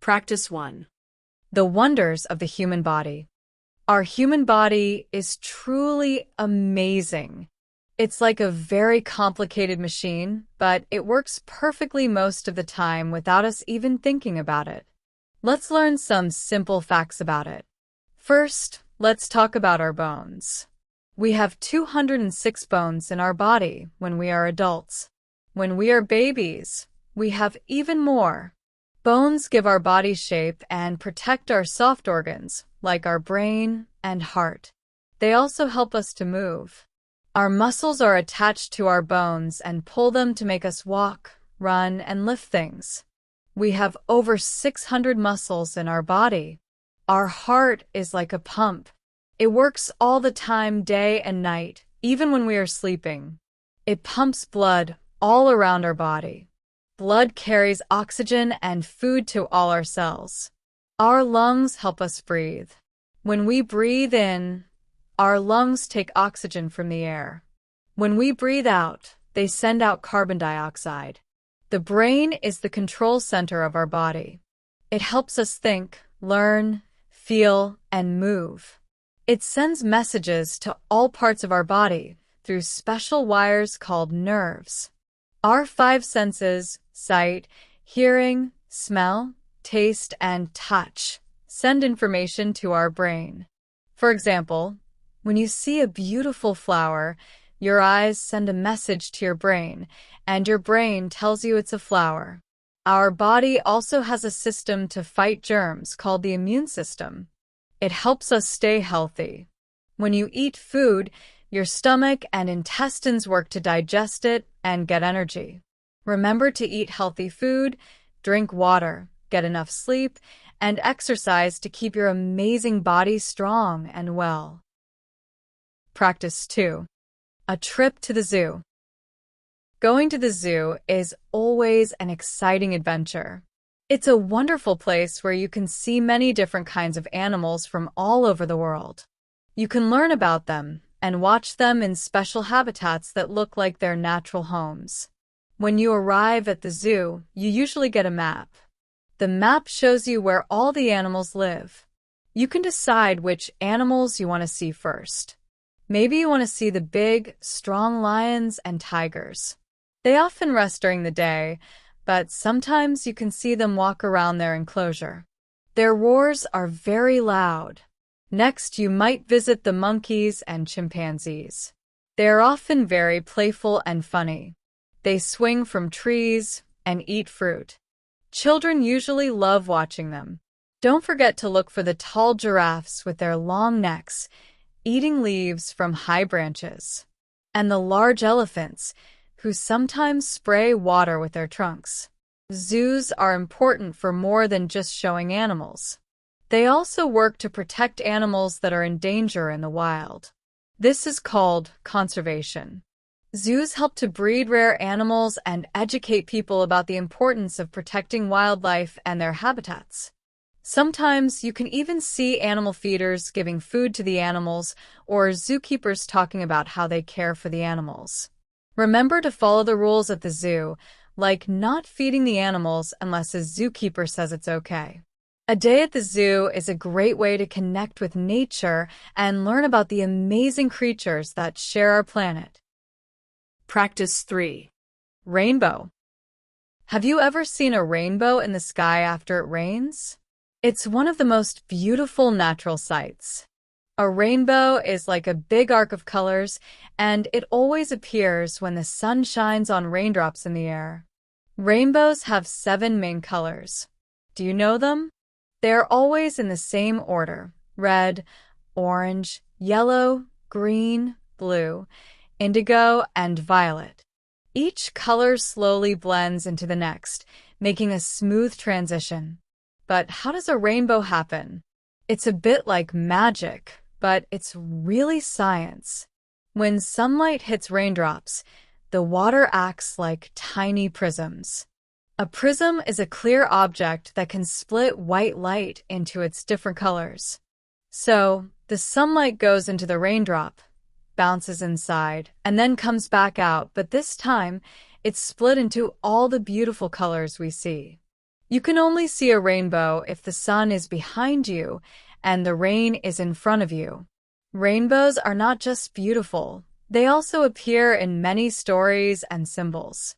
Practice 1. The wonders of the human body. Our human body is truly amazing. It's like a very complicated machine, but it works perfectly most of the time without us even thinking about it. Let's learn some simple facts about it. First, let's talk about our bones. We have 206 bones in our body when we are adults. When we are babies, we have even more. Bones give our body shape and protect our soft organs, like our brain and heart. They also help us to move. Our muscles are attached to our bones and pull them to make us walk, run, and lift things. We have over 600 muscles in our body. Our heart is like a pump. It works all the time, day and night, even when we are sleeping. It pumps blood all around our body. Blood carries oxygen and food to all our cells. Our lungs help us breathe. When we breathe in, our lungs take oxygen from the air. When we breathe out, they send out carbon dioxide. The brain is the control center of our body. It helps us think, learn, feel, and move. It sends messages to all parts of our body through special wires called nerves. Our five senses, sight, hearing, smell, taste, and touch, send information to our brain. For example, when you see a beautiful flower, your eyes send a message to your brain, and your brain tells you it's a flower. Our body also has a system to fight germs called the immune system. It helps us stay healthy. When you eat food, your stomach and intestines work to digest it and get energy. Remember to eat healthy food, drink water, get enough sleep, and exercise to keep your amazing body strong and well. Practice 2. A trip to the zoo. Going to the zoo is always an exciting adventure. It's a wonderful place where you can see many different kinds of animals from all over the world. You can learn about them and watch them in special habitats that look like their natural homes. When you arrive at the zoo, you usually get a map. The map shows you where all the animals live. You can decide which animals you want to see first. Maybe you want to see the big, strong lions and tigers. They often rest during the day, but sometimes you can see them walk around their enclosure. Their roars are very loud. Next, you might visit the monkeys and chimpanzees. They are often very playful and funny. They swing from trees and eat fruit. Children usually love watching them. Don't forget to look for the tall giraffes with their long necks, eating leaves from high branches, and the large elephants, who sometimes spray water with their trunks. Zoos are important for more than just showing animals. They also work to protect animals that are in danger in the wild. This is called conservation. Zoos help to breed rare animals and educate people about the importance of protecting wildlife and their habitats. Sometimes you can even see animal feeders giving food to the animals or zookeepers talking about how they care for the animals. Remember to follow the rules at the zoo, like not feeding the animals unless a zookeeper says it's okay. A day at the zoo is a great way to connect with nature and learn about the amazing creatures that share our planet. Practice 3. Rainbow. Have you ever seen a rainbow in the sky after it rains? It's one of the most beautiful natural sights. A rainbow is like a big arc of colors, and it always appears when the sun shines on raindrops in the air. Rainbows have 7 main colors. Do you know them? They are always in the same order: red, orange, yellow, green, blue, indigo, and violet. Each color slowly blends into the next, making a smooth transition. But how does a rainbow happen? It's a bit like magic, but it's really science. When sunlight hits raindrops, the water acts like tiny prisms. A prism is a clear object that can split white light into its different colors. So, the sunlight goes into the raindrop, bounces inside, and then comes back out, but this time, it's split into all the beautiful colors we see. You can only see a rainbow if the sun is behind you and the rain is in front of you. Rainbows are not just beautiful, they also appear in many stories and symbols.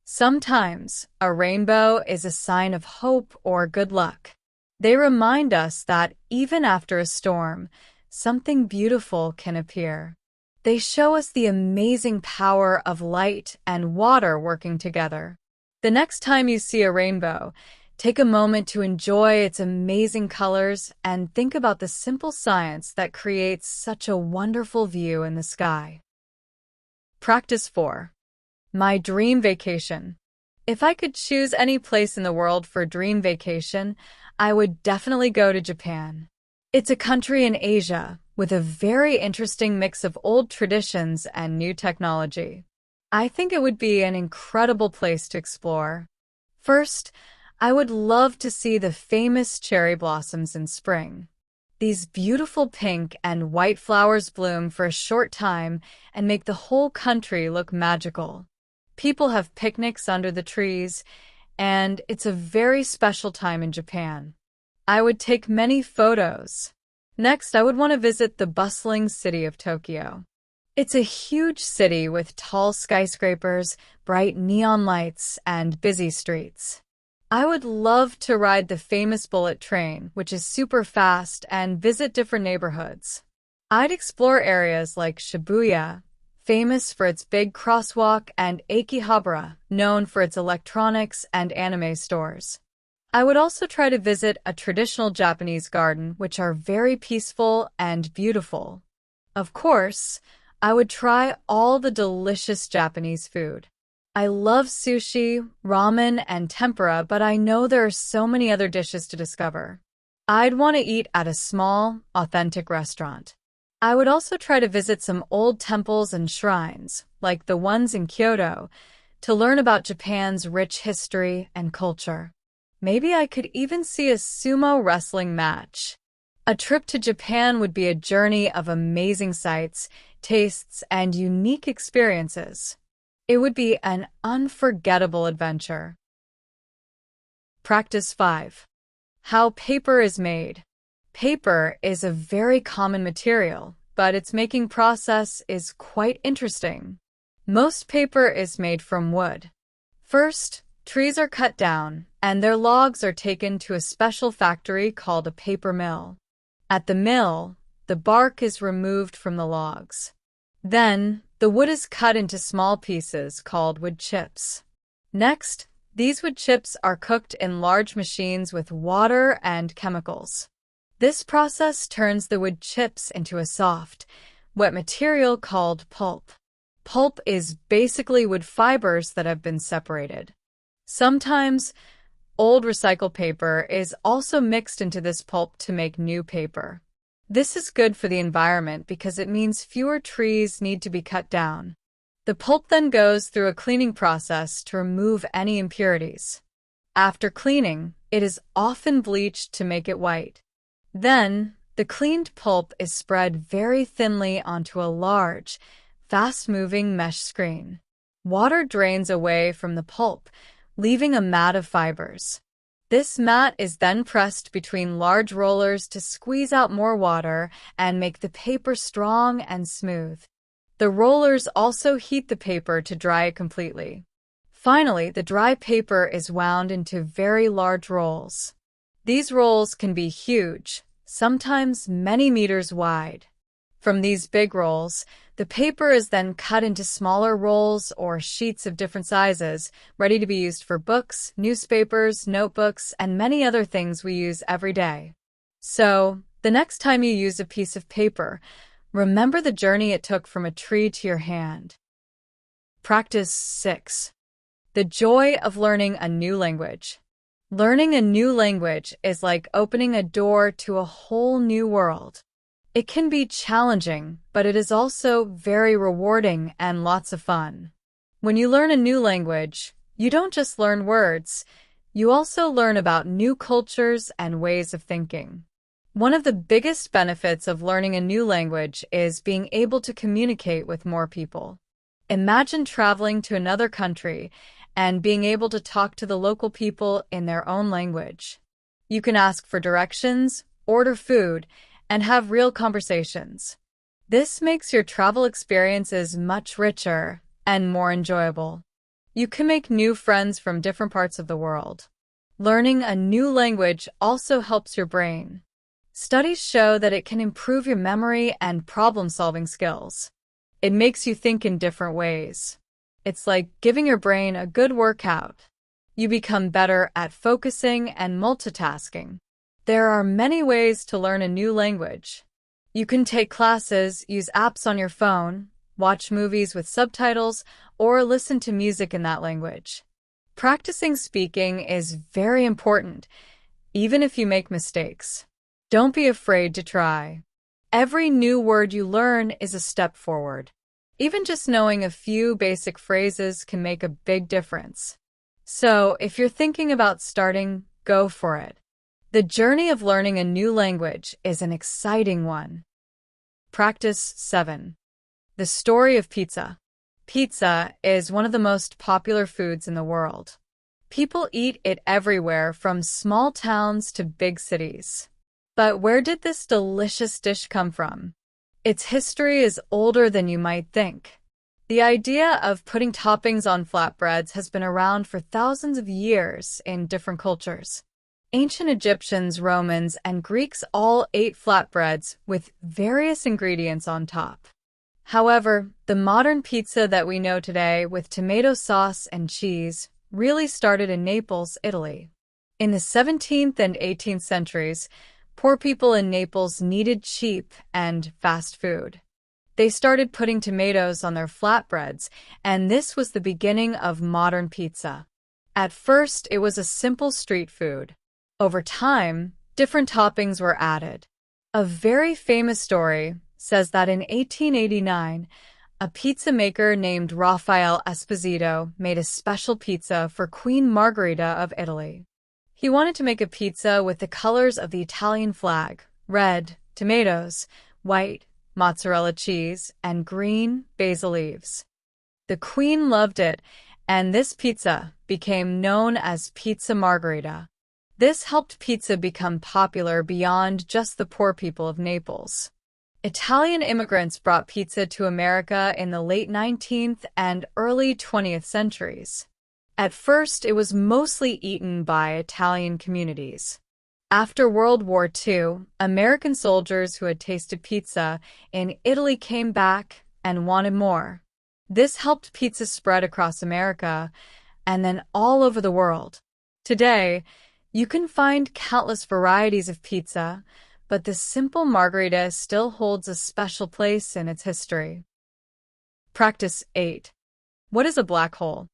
Sometimes, a rainbow is a sign of hope or good luck. They remind us that even after a storm, something beautiful can appear. They show us the amazing power of light and water working together. The next time you see a rainbow, take a moment to enjoy its amazing colors and think about the simple science that creates such a wonderful view in the sky. Practice 4. My dream vacation. If I could choose any place in the world for a dream vacation, I would definitely go to Japan. It's a country in Asia with a very interesting mix of old traditions and new technology. I think it would be an incredible place to explore. First, I would love to see the famous cherry blossoms in spring. These beautiful pink and white flowers bloom for a short time and make the whole country look magical. People have picnics under the trees, and it's a very special time in Japan. I would take many photos. Next, I would want to visit the bustling city of Tokyo. It's a huge city with tall skyscrapers, bright neon lights, and busy streets. I would love to ride the famous bullet train, which is super fast, and visit different neighborhoods. I'd explore areas like Shibuya, famous for its big crosswalk, and Akihabara, known for its electronics and anime stores. I would also try to visit a traditional Japanese garden, which are very peaceful and beautiful. Of course, I would try all the delicious Japanese food. I love sushi, ramen, and tempura, but I know there are so many other dishes to discover. I'd want to eat at a small, authentic restaurant. I would also try to visit some old temples and shrines, like the ones in Kyoto, to learn about Japan's rich history and culture. Maybe I could even see a sumo wrestling match. A trip to Japan would be a journey of amazing sights, tastes, and unique experiences. It would be an unforgettable adventure. Practice 5. How paper is made. Paper is a very common material, but its making process is quite interesting. Most paper is made from wood. First, trees are cut down, and their logs are taken to a special factory called a paper mill. At the mill, the bark is removed from the logs. Then, the wood is cut into small pieces called wood chips. Next, these wood chips are cooked in large machines with water and chemicals. This process turns the wood chips into a soft, wet material called pulp. Pulp is basically wood fibers that have been separated. Sometimes, old recycled paper is also mixed into this pulp to make new paper. This is good for the environment because it means fewer trees need to be cut down. The pulp then goes through a cleaning process to remove any impurities. After cleaning, it is often bleached to make it white. Then, the cleaned pulp is spread very thinly onto a large, fast-moving mesh screen. Water drains away from the pulp, leaving a mat of fibers. This mat is then pressed between large rollers to squeeze out more water and make the paper strong and smooth. The rollers also heat the paper to dry it completely. Finally, the dry paper is wound into very large rolls. These rolls can be huge, sometimes many meters wide. From these big rolls, the paper is then cut into smaller rolls or sheets of different sizes, ready to be used for books, newspapers, notebooks, and many other things we use every day. So, the next time you use a piece of paper, remember the journey it took from a tree to your hand. Practice 6. The joy of learning a new language. Learning a new language is like opening a door to a whole new world. It can be challenging, but it is also very rewarding and lots of fun. When you learn a new language, you don't just learn words, you also learn about new cultures and ways of thinking. One of the biggest benefits of learning a new language is being able to communicate with more people. Imagine traveling to another country and being able to talk to the local people in their own language. You can ask for directions, order food, and have real conversations. This makes your travel experiences much richer and more enjoyable. You can make new friends from different parts of the world. Learning a new language also helps your brain. Studies show that it can improve your memory and problem-solving skills. It makes you think in different ways. It's like giving your brain a good workout. You become better at focusing and multitasking. There are many ways to learn a new language. You can take classes, use apps on your phone, watch movies with subtitles, or listen to music in that language. Practicing speaking is very important, even if you make mistakes. Don't be afraid to try. Every new word you learn is a step forward. Even just knowing a few basic phrases can make a big difference. So, if you're thinking about starting, go for it. The journey of learning a new language is an exciting one. Practice 7. The story of pizza. Pizza is one of the most popular foods in the world. People eat it everywhere from small towns to big cities. But where did this delicious dish come from? Its history is older than you might think. The idea of putting toppings on flatbreads has been around for thousands of years in different cultures. Ancient Egyptians, Romans, and Greeks all ate flatbreads with various ingredients on top. However, the modern pizza that we know today with tomato sauce and cheese really started in Naples, Italy. In the 17th and 18th centuries, poor people in Naples needed cheap and fast food. They started putting tomatoes on their flatbreads, and this was the beginning of modern pizza. At first, it was a simple street food. Over time, different toppings were added. A very famous story says that in 1889, a pizza maker named Raphael Esposito made a special pizza for Queen Margherita of Italy. He wanted to make a pizza with the colors of the Italian flag: red, tomatoes; white, mozzarella cheese; and green, basil leaves. The Queen loved it, and this pizza became known as Pizza Margherita. This helped pizza become popular beyond just the poor people of Naples. Italian immigrants brought pizza to America in the late 19th and early 20th centuries. At first, it was mostly eaten by Italian communities. After World War II, American soldiers who had tasted pizza in Italy came back and wanted more. This helped pizza spread across America and then all over the world. Today, you can find countless varieties of pizza, but the simple margherita still holds a special place in its history. Practice 8. What is a black hole?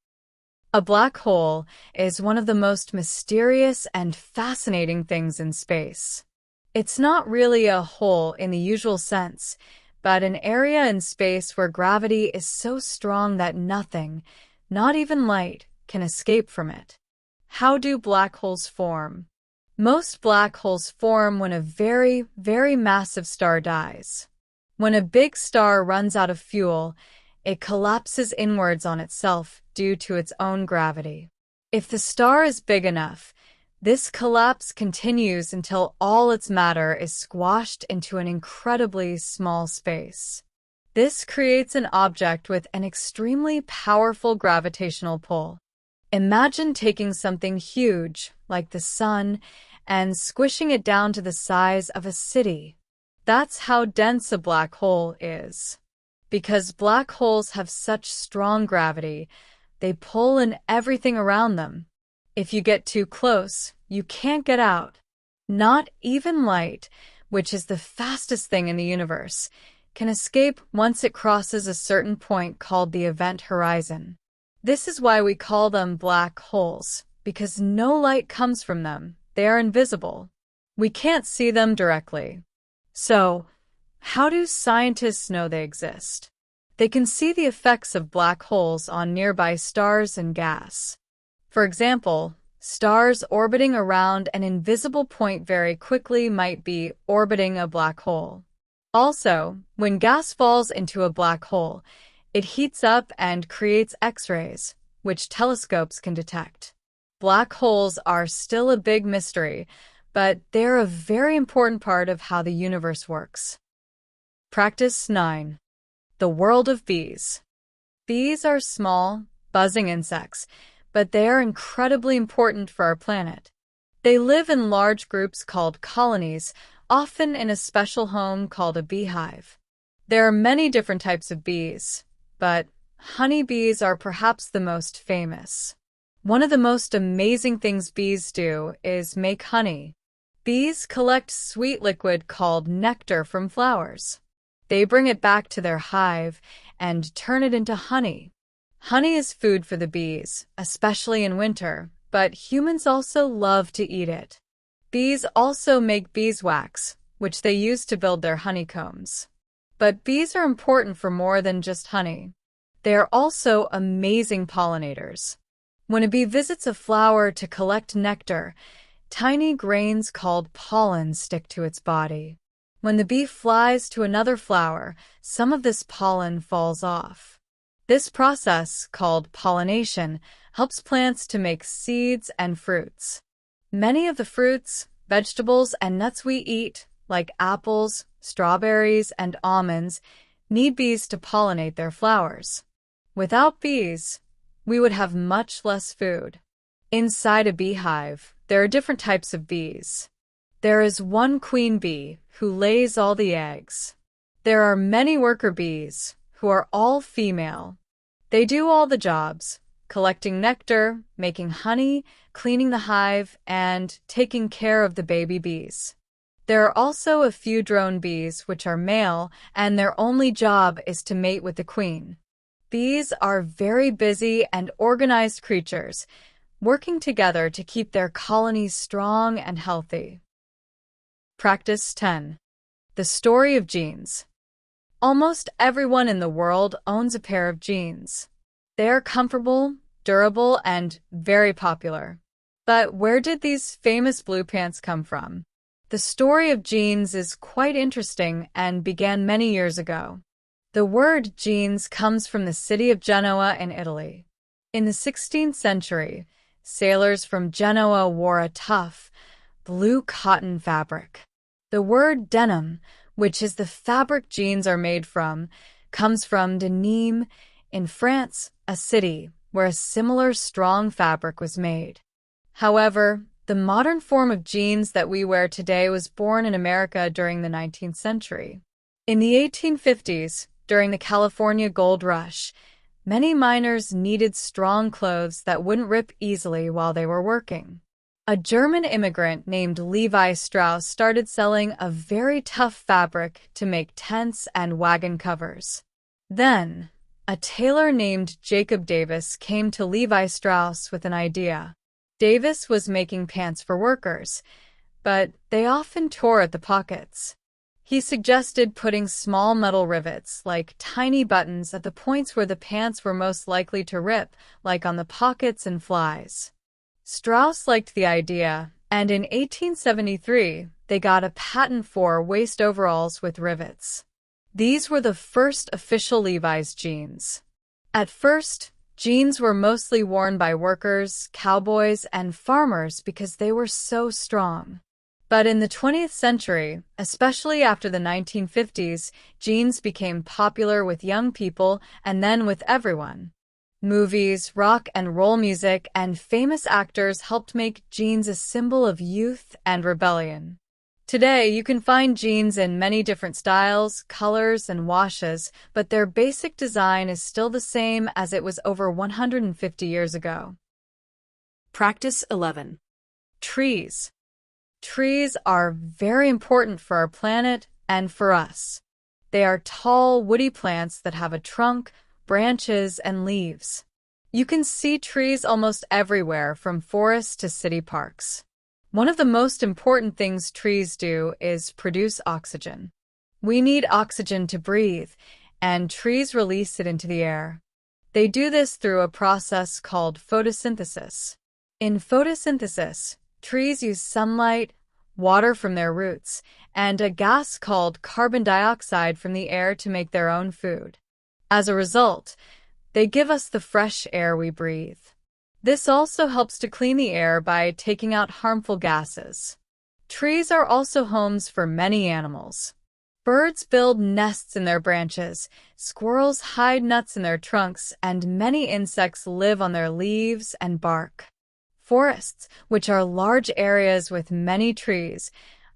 A black hole is one of the most mysterious and fascinating things in space. It's not really a hole in the usual sense, but an area in space where gravity is so strong that nothing, not even light, can escape from it. How do black holes form? Most black holes form when a very, very massive star dies. When a big star runs out of fuel, it collapses inwards on itself due to its own gravity. If the star is big enough, this collapse continues until all its matter is squashed into an incredibly small space. This creates an object with an extremely powerful gravitational pull. Imagine taking something huge, like the sun, and squishing it down to the size of a city. That's how dense a black hole is. Because black holes have such strong gravity, they pull in everything around them. If you get too close, you can't get out. Not even light, which is the fastest thing in the universe, can escape once it crosses a certain point called the event horizon. This is why we call them black holes, because no light comes from them. They are invisible. We can't see them directly. So, how do scientists know they exist? They can see the effects of black holes on nearby stars and gas. For example, stars orbiting around an invisible point very quickly might be orbiting a black hole. Also, when gas falls into a black hole, it heats up and creates X-rays, which telescopes can detect. Black holes are still a big mystery, but they're a very important part of how the universe works. Practice 9. The world of bees. Bees are small, buzzing insects, but they are incredibly important for our planet. They live in large groups called colonies, often in a special home called a beehive. There are many different types of bees, but honeybees are perhaps the most famous. One of the most amazing things bees do is make honey. Bees collect sweet liquid called nectar from flowers. They bring it back to their hive and turn it into honey. Honey is food for the bees, especially in winter, but humans also love to eat it. Bees also make beeswax, which they use to build their honeycombs. But bees are important for more than just honey. They are also amazing pollinators. When a bee visits a flower to collect nectar, tiny grains called pollen stick to its body. When the bee flies to another flower, some of this pollen falls off. This process, called pollination, helps plants to make seeds and fruits. Many of the fruits, vegetables, and nuts we eat, like apples, strawberries, and almonds, need bees to pollinate their flowers. Without bees, we would have much less food. Inside a beehive, there are different types of bees. There is one queen bee who lays all the eggs. There are many worker bees who are all female. They do all the jobs, collecting nectar, making honey, cleaning the hive, and taking care of the baby bees. There are also a few drone bees which are male, and their only job is to mate with the queen. Bees are very busy and organized creatures, working together to keep their colonies strong and healthy. Practice 10. The story of jeans. Almost everyone in the world owns a pair of jeans. They are comfortable, durable, and very popular. But where did these famous blue pants come from? The story of jeans is quite interesting and began many years ago. The word jeans comes from the city of Genoa in Italy. In the 16th century, sailors from Genoa wore a tough, blue cotton fabric. The word denim, which is the fabric jeans are made from, comes from Nîmes in France, a city where a similar strong fabric was made. However, the modern form of jeans that we wear today was born in America during the 19th century. In the 1850s, during the California Gold Rush, many miners needed strong clothes that wouldn't rip easily while they were working. A German immigrant named Levi Strauss started selling a very tough fabric to make tents and wagon covers. Then, a tailor named Jacob Davis came to Levi Strauss with an idea. Davis was making pants for workers, but they often tore at the pockets. He suggested putting small metal rivets, like tiny buttons, at the points where the pants were most likely to rip, like on the pockets and flies. Strauss liked the idea, and in 1873, they got a patent for waist overalls with rivets. These were the first official Levi's jeans. At first, jeans were mostly worn by workers, cowboys, and farmers because they were so strong. But in the 20th century, especially after the 1950s, jeans became popular with young people and then with everyone. Movies, rock and roll music, and famous actors helped make jeans a symbol of youth and rebellion. Today, you can find jeans in many different styles, colors, and washes, but their basic design is still the same as it was over 150 years ago. Practice 11. Trees. Trees are very important for our planet and for us. They are tall, woody plants that have a trunk, branches, and leaves. You can see trees almost everywhere, from forests to city parks. One of the most important things trees do is produce oxygen. We need oxygen to breathe, and trees release it into the air. They do this through a process called photosynthesis. In photosynthesis, trees use sunlight, water from their roots, and a gas called carbon dioxide from the air to make their own food. As a result, They give us the fresh air we breathe. This also helps to clean the air by taking out harmful gases. Trees are also homes for many animals. Birds build nests in their branches, squirrels hide nuts in their trunks, and many insects live on their leaves and bark. Forests, which are large areas with many trees,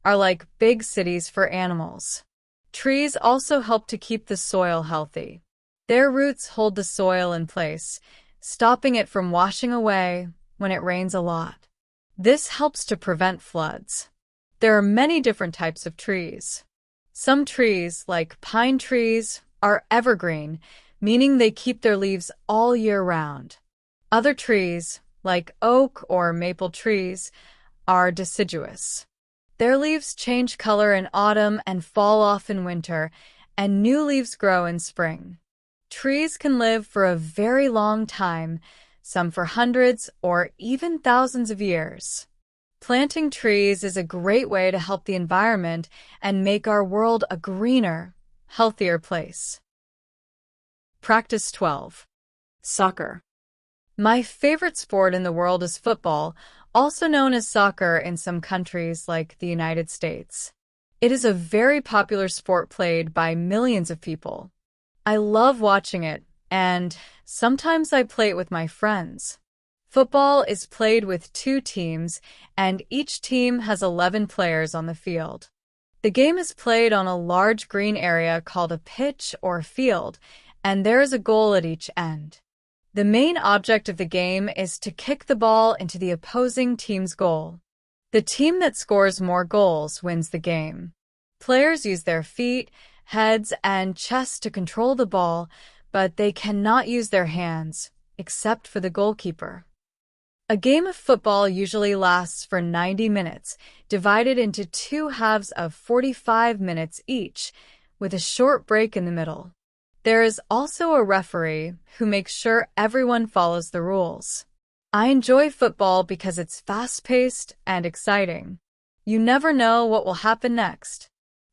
are like big cities for animals. Trees also help to keep the soil healthy. Their roots hold the soil in place, stopping it from washing away when it rains a lot. This helps to prevent floods. There are many different types of trees. Some trees, like pine trees, are evergreen, meaning they keep their leaves all year round. Other trees, like oak or maple trees, are deciduous. Their leaves change color in autumn and fall off in winter, and new leaves grow in spring. Trees can live for a very long time, some for hundreds or even thousands of years. Planting trees is a great way to help the environment and make our world a greener, healthier place. Practice 12. Soccer. My favorite sport in the world is football, also known as soccer in some countries like the United States. It is a very popular sport played by millions of people. I love watching it, and sometimes I play it with my friends. Football is played with 2 teams, and each team has 11 players on the field. The game is played on a large green area called a pitch or field, and there is a goal at each end. The main object of the game is to kick the ball into the opposing team's goal. The team that scores more goals wins the game. Players use their feet, heads, and chest to control the ball, but they cannot use their hands, except for the goalkeeper. A game of football usually lasts for 90 minutes, divided into 2 halves of 45 minutes each, with a short break in the middle. There is also a referee who makes sure everyone follows the rules. I enjoy football because it's fast-paced and exciting. You never know what will happen next.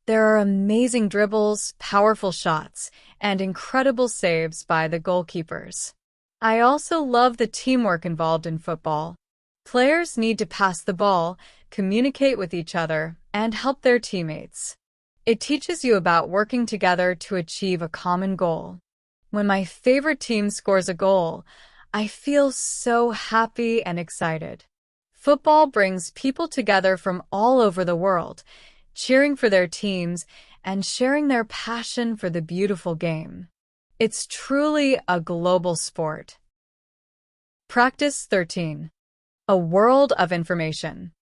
There are amazing dribbles, powerful shots, and incredible saves by the goalkeepers. I also love the teamwork involved in football. Players need to pass the ball, communicate with each other, and help their teammates. It teaches you about working together to achieve a common goal. When my favorite team scores a goal, I feel so happy and excited. Football brings people together from all over the world, cheering for their teams and sharing their passion for the beautiful game. It's truly a global sport. Practice 13. A world of information.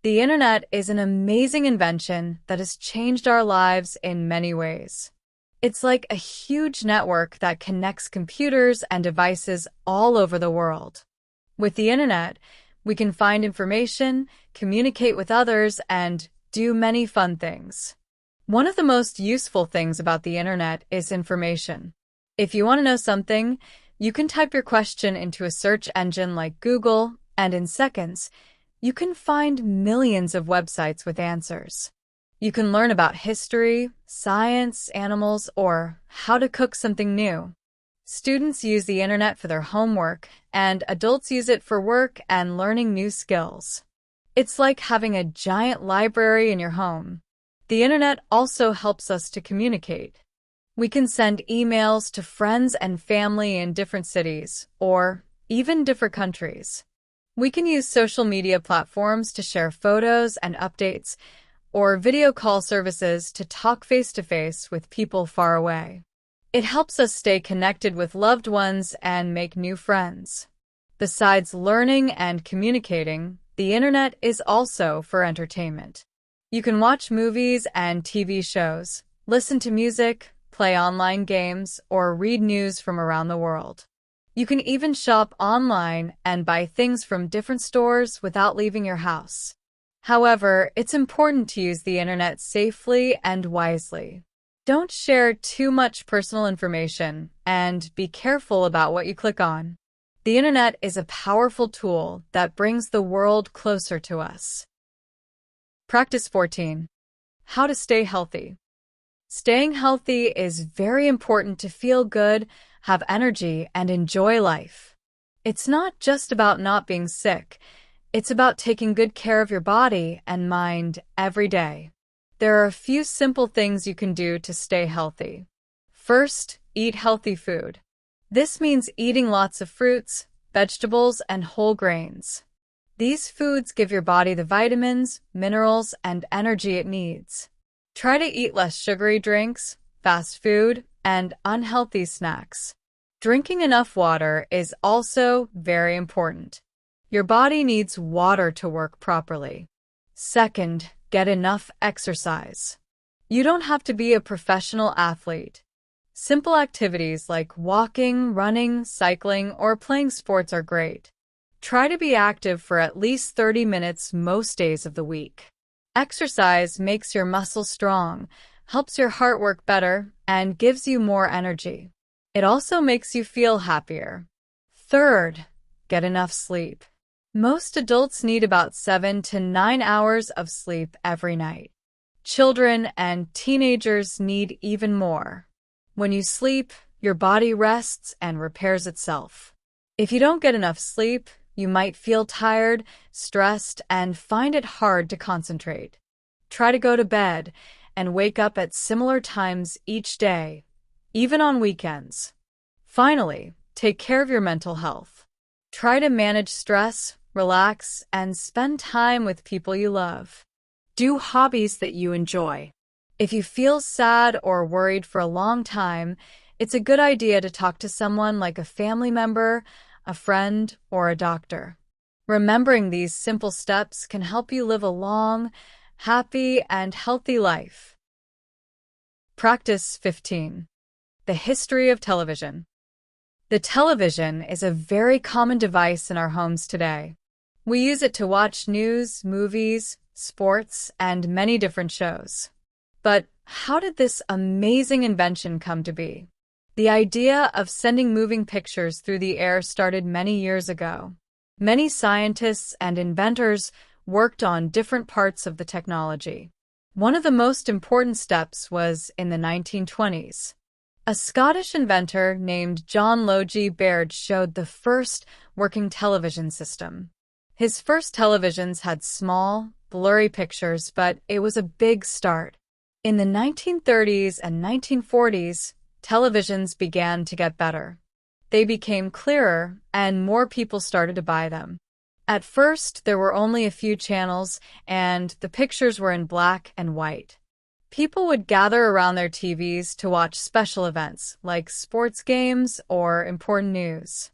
The internet is an amazing invention that has changed our lives in many ways. It's like a huge network that connects computers and devices all over the world. With the internet, we can find information, communicate with others, and do many fun things. One of the most useful things about the internet is information. If you want to know something, you can type your question into a search engine like Google, and in seconds, you can find millions of websites with answers. You can learn about history, science, animals, or how to cook something new. Students use the internet for their homework, and adults use it for work and learning new skills. It's like having a giant library in your home. The internet also helps us to communicate. We can send emails to friends and family in different cities, or even different countries. We can use social media platforms to share photos and updates, or video call services to talk face-to-face with people far away. It helps us stay connected with loved ones and make new friends. Besides learning and communicating, the internet is also for entertainment. You can watch movies and TV shows, listen to music, play online games, or read news from around the world. You can even shop online and buy things from different stores without leaving your house. However, it's important to use the internet safely and wisely. Don't share too much personal information and be careful about what you click on. The internet is a powerful tool that brings the world closer to us. Practice 14. How to stay healthy. Staying healthy is very important to feel good, have energy, and enjoy life. It's not just about not being sick. It's about taking good care of your body and mind every day. There are a few simple things you can do to stay healthy. First, eat healthy food. This means eating lots of fruits, vegetables, and whole grains. These foods give your body the vitamins, minerals, and energy it needs. Try to eat less sugary drinks, fast food, and unhealthy snacks. Drinking enough water is also very important. Your body needs water to work properly. Second, get enough exercise. You don't have to be a professional athlete. Simple activities like walking, running, cycling, or playing sports are great. Try to be active for at least 30 minutes most days of the week. Exercise makes your muscles strong, helps your heart work better, and gives you more energy. It also makes you feel happier. Third, get enough sleep. Most adults need about 7 to 9 hours of sleep every night. Children and teenagers need even more. When you sleep, your body rests and repairs itself. If you don't get enough sleep, you might feel tired, stressed, and find it hard to concentrate. Try to go to bed and wake up at similar times each day, even on weekends. Finally, take care of your mental health. Try to manage stress, relax, and spend time with people you love. Do hobbies that you enjoy. If you feel sad or worried for a long time, it's a good idea to talk to someone like a family member, a friend, or a doctor. Remembering these simple steps can help you live a long, happy, and healthy life. Practice 15. The history of television. The television is a very common device in our homes today. We use it to watch news, movies, sports, and many different shows. But how did this amazing invention come to be? The idea of sending moving pictures through the air started many years ago. Many scientists and inventors worked on different parts of the technology. One of the most important steps was in the 1920s. A Scottish inventor named John Logie Baird showed the first working television system. His first televisions had small, blurry pictures, but it was a big start. In the 1930s and 1940s, televisions began to get better. They became clearer, and more people started to buy them. At first, there were only a few channels, and the pictures were in black and white. People would gather around their TVs to watch special events, like sports games or important news.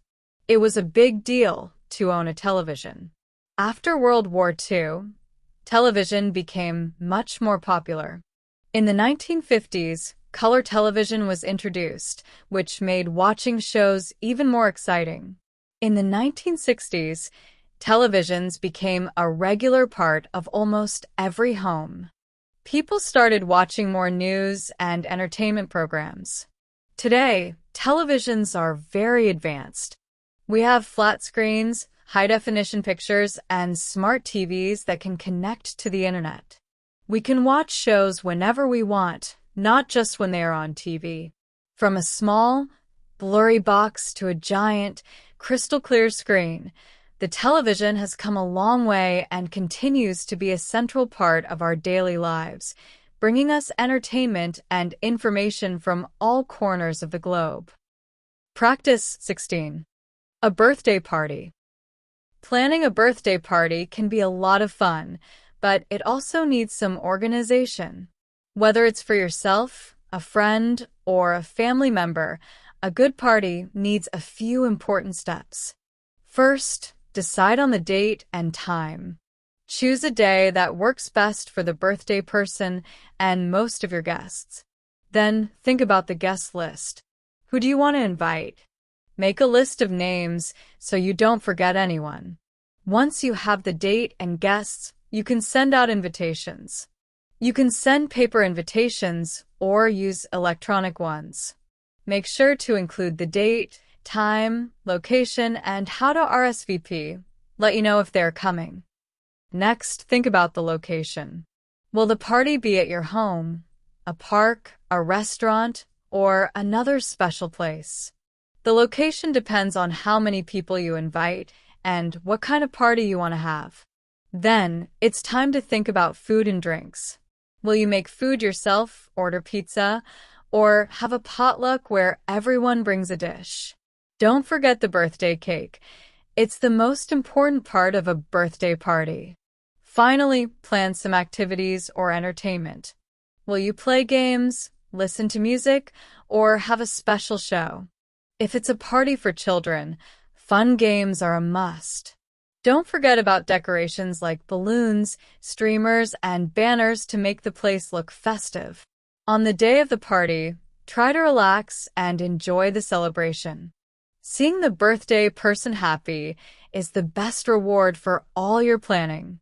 It was a big deal to own a television. After World War II, television became much more popular. In the 1950s, color television was introduced, which made watching shows even more exciting. In the 1960s, televisions became a regular part of almost every home. People started watching more news and entertainment programs. Today, televisions are very advanced. We have flat screens, high-definition pictures, and smart TVs that can connect to the internet. We can watch shows whenever we want, not just when they are on TV. From a small, blurry box to a giant, crystal-clear screen, the television has come a long way and continues to be a central part of our daily lives, bringing us entertainment and information from all corners of the globe. Practice 16. A birthday party. Planning a birthday party can be a lot of fun, but it also needs some organization. Whether it's for yourself, a friend, or a family member, a good party needs a few important steps. First, decide on the date and time. Choose a day that works best for the birthday person and most of your guests. Then think about the guest list. Who do you want to invite? Make a list of names so you don't forget anyone. Once you have the date and guests, you can send out invitations. You can send paper invitations or use electronic ones. Make sure to include the date, time, location, and how to RSVP. Let you know if they're coming. Next, think about the location. Will the party be at your home, a park, a restaurant, or another special place? The location depends on how many people you invite and what kind of party you want to have. Then, it's time to think about food and drinks. Will you make food yourself, order pizza, or have a potluck where everyone brings a dish? Don't forget the birthday cake. It's the most important part of a birthday party. Finally, plan some activities or entertainment. Will you play games, listen to music, or have a special show? If it's a party for children, fun games are a must. Don't forget about decorations like balloons, streamers, and banners to make the place look festive. On the day of the party, try to relax and enjoy the celebration. Seeing the birthday person happy is the best reward for all your planning.